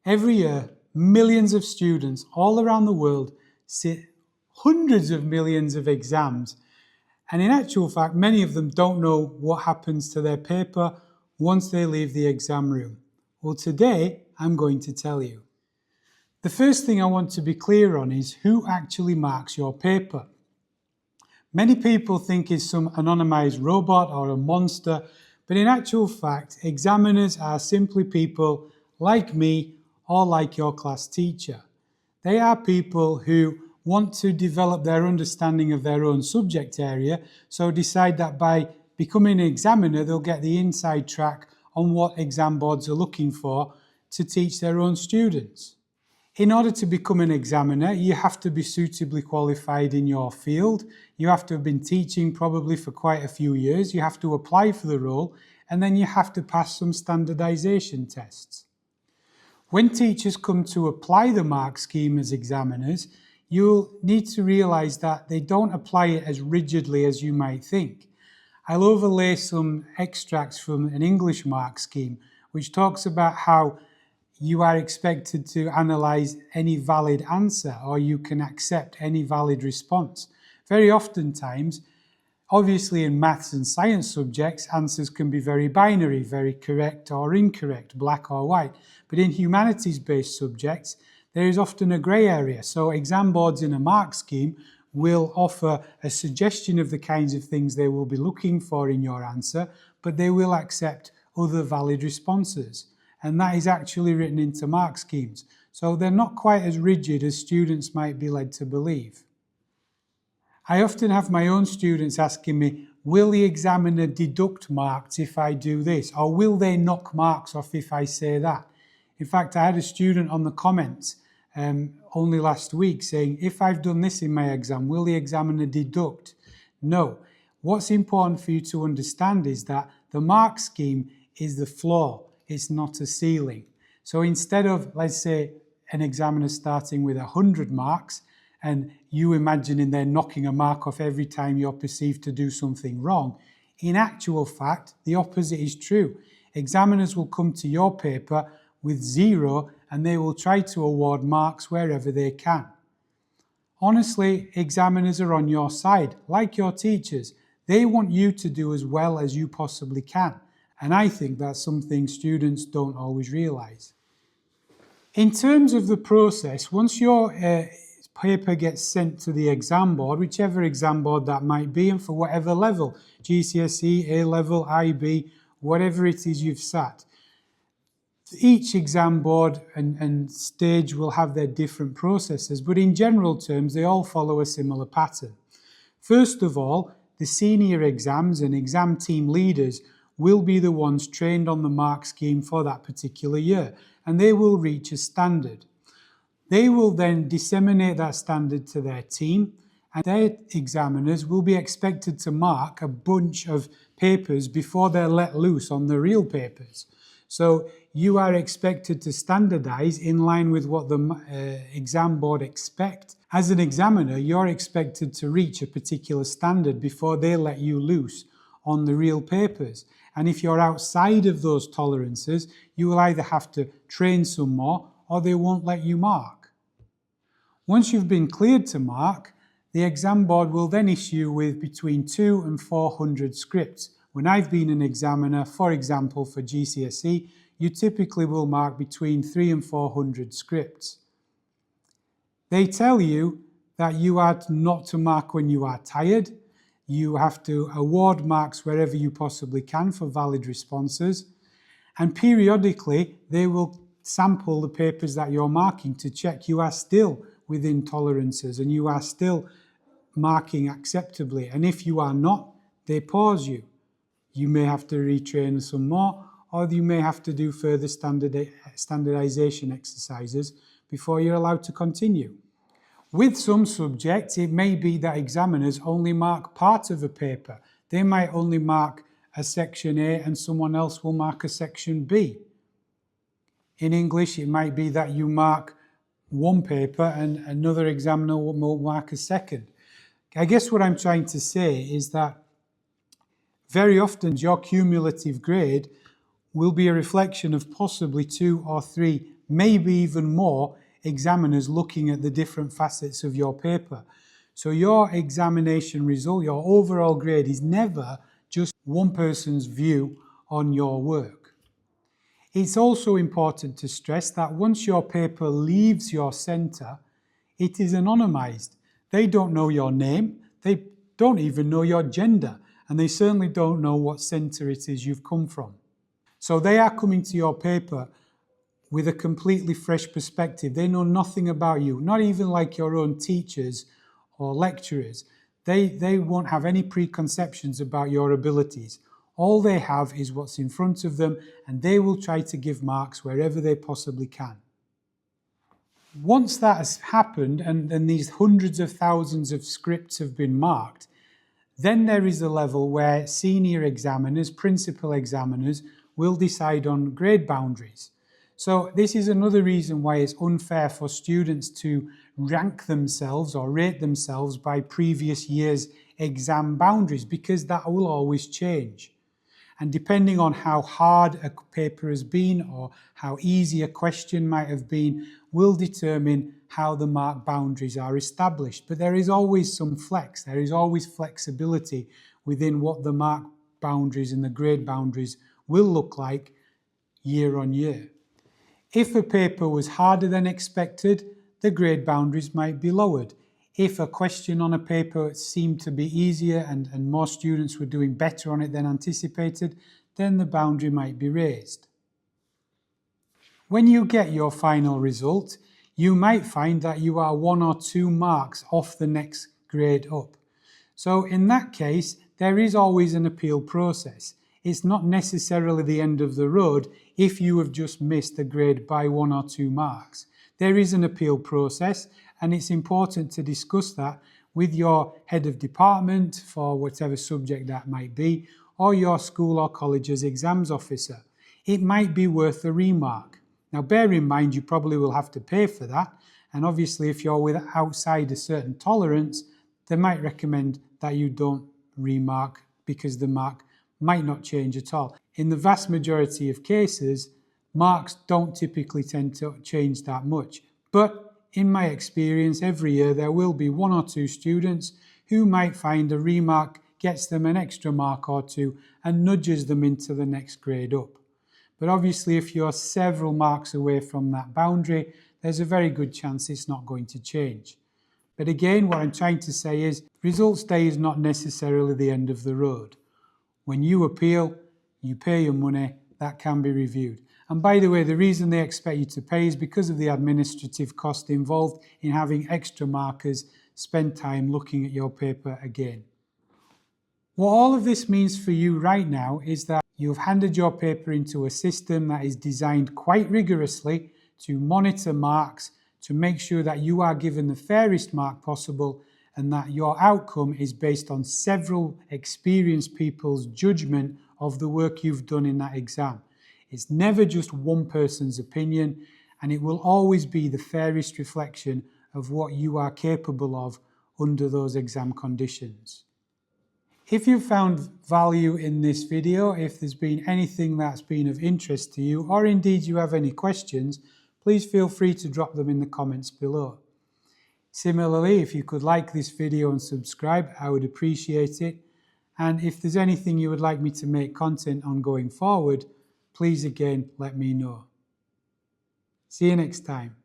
Every year, millions of students all around the world sit hundreds of millions of exams, and in actual fact, many of them don't know what happens to their paper once they leave the exam room. Well, today, I'm going to tell you. The first thing I want to be clear on is who actually marks your paper. Many people think it's some anonymized robot or a monster, but in actual fact, examiners are simply people like me or like your class teacher. They are people who want to develop their understanding of their own subject area, so decide that by becoming an examiner, they'll get the inside track on what exam boards are looking for to teach their own students. In order to become an examiner, you have to be suitably qualified in your field. You have to have been teaching probably for quite a few years. You have to apply for the role, and then you have to pass some standardisation tests. When teachers come to apply the mark scheme as examiners, you'll need to realise that they don't apply it as rigidly as you might think. I'll overlay some extracts from an English mark scheme, which talks about how you are expected to analyse any valid answer, or you can accept any valid response. Very oftentimes, obviously in maths and science subjects, answers can be very binary, very correct or incorrect, black or white. But in humanities-based subjects, there is often a grey area. So exam boards in a mark scheme will offer a suggestion of the kinds of things they will be looking for in your answer, but they will accept other valid responses. And that is actually written into mark schemes. So they're not quite as rigid as students might be led to believe. I often have my own students asking me, will the examiner deduct marks if I do this? Or will they knock marks off if I say that? In fact, I had a student on the comments only last week saying, if I've done this in my exam, will the examiner deduct? No. What's important for you to understand is that the mark scheme is the floor. It's not a ceiling. So instead of, let's say, an examiner starting with 100 marks and you imagining they're knocking a mark off every time you're perceived to do something wrong, in actual fact, the opposite is true. Examiners will come to your paper with 0 and they will try to award marks wherever they can. Honestly, examiners are on your side, like your teachers. They want you to do as well as you possibly can. And I think that's something students don't always realise. In terms of the process, once your paper gets sent to the exam board, whichever exam board that might be, and for whatever level, GCSE, A-level, IB, whatever it is you've sat, each exam board and stage will have their different processes, but in general terms, they all follow a similar pattern. First of all, the senior exams and exam team leaders will be the ones trained on the mark scheme for that particular year, and they will reach a standard. They will then disseminate that standard to their team, and their examiners will be expected to mark a bunch of papers before they're let loose on the real papers. So you are expected to standardise in line with what the exam board expect. As an examiner, you're expected to reach a particular standard before they let you loose on the real papers. And if you're outside of those tolerances, you will either have to train some more or they won't let you mark. Once you've been cleared to mark, the exam board will then issue with between 200 and 400 scripts. When I've been an examiner, for example, for GCSE, you typically will mark between 300 and 400 scripts. They tell you that you are not to mark when you are tired. You have to award marks wherever you possibly can for valid responses. And periodically, they will sample the papers that you're marking to check you are still within tolerances and you are still marking acceptably. And if you are not, they pause you. You may have to retrain some more, or you may have to do further standardisation exercises before you're allowed to continue. With some subjects, it may be that examiners only mark part of a paper. They might only mark a section A and someone else will mark a section B. In English, it might be that you mark one paper and another examiner will mark a second. I guess what I'm trying to say is that very often your cumulative grade will be a reflection of possibly 2 or 3, maybe even more examiners looking at the different facets of your paper. So your examination result, your overall grade, is never just one person's view on your work. It's also important to stress that once your paper leaves your centre, it is anonymised. They don't know your name, they don't even know your gender, and they certainly don't know what centre it is you've come from. So they are coming to your paper with a completely fresh perspective. They know nothing about you, not even like your own teachers or lecturers. They won't have any preconceptions about your abilities. All they have is what's in front of them, and they will try to give marks wherever they possibly can. Once that has happened and these hundreds of thousands of scripts have been marked, then there is a level where senior examiners, principal examiners, will decide on grade boundaries. So this is another reason why it's unfair for students to rank themselves or rate themselves by previous year's exam boundaries, because that will always change. And depending on how hard a paper has been or how easy a question might have been, will determine how the mark boundaries are established. But there is always some flex, there is always flexibility within what the mark boundaries and the grade boundaries will look like year on year. If a paper was harder than expected, the grade boundaries might be lowered. If a question on a paper seemed to be easier and more students were doing better on it than anticipated, then the boundary might be raised. When you get your final result, you might find that you are 1 or 2 marks off the next grade up. So in that case, there is always an appeal process. It's not necessarily the end of the road if you have just missed the grade by 1 or 2 marks. There is an appeal process, and it's important to discuss that with your head of department for whatever subject that might be, or your school or college's exams officer. It might be worth a remark. Now bear in mind you probably will have to pay for that, and obviously if you're outside a certain tolerance, they might recommend that you don't remark because the mark might not change at all. In the vast majority of cases, marks don't typically tend to change that much. But in my experience, every year there will be 1 or 2 students who might find a remark gets them an extra mark or 2 and nudges them into the next grade up. But obviously if you're several marks away from that boundary, there's a very good chance it's not going to change. But again, what I'm trying to say is results day is not necessarily the end of the road. When you appeal, you pay your money, that can be reviewed. And by the way, the reason they expect you to pay is because of the administrative cost involved in having extra markers spend time looking at your paper again. What all of this means for you right now is that you've handed your paper into a system that is designed quite rigorously to monitor marks, to make sure that you are given the fairest mark possible and that your outcome is based on several experienced people's judgment of the work you've done in that exam. It's never just one person's opinion, and it will always be the fairest reflection of what you are capable of under those exam conditions. If you've found value in this video, if there's been anything that's been of interest to you, or indeed you have any questions, please feel free to drop them in the comments below. Similarly, if you could like this video and subscribe, I would appreciate it. And if there's anything you would like me to make content on going forward, please again let me know. See you next time.